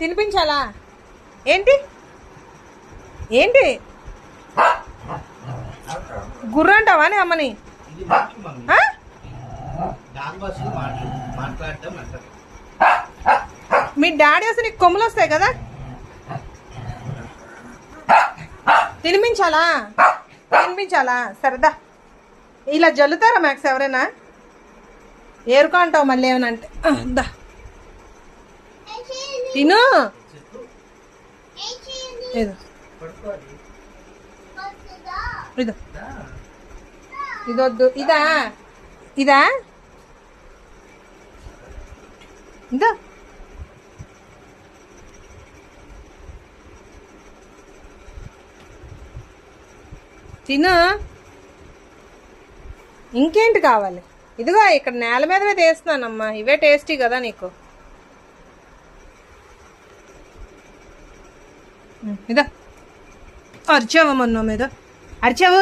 తినిపించాలా? ఏంటి ఏంటి గుర్ర అంటావా నీ అమ్మని? మీ డాడీ వస్తే నీకు కొమ్ములు వస్తాయి కదా. తినిపించాలా? తినిపించాలా? సరదా ఇలా జల్లుతారా మ్యాక్స్ ఎవరైనా? ఏరుకో అంటావు మళ్ళీ ఏమన్నా అంటే. దా తిను. ఏదో ఇదో ఇదొద్దు. ఇదా ఇదా ఇదా తిను. ఇంకేంటి కావాలి? ఇదిగో ఇక్కడ నేల మీద వేస్తున్నానమ్మా. ఇవే టేస్టీ కదా నీకు. ఇదా అరిచావా మొన్న మీద? అరిచావు.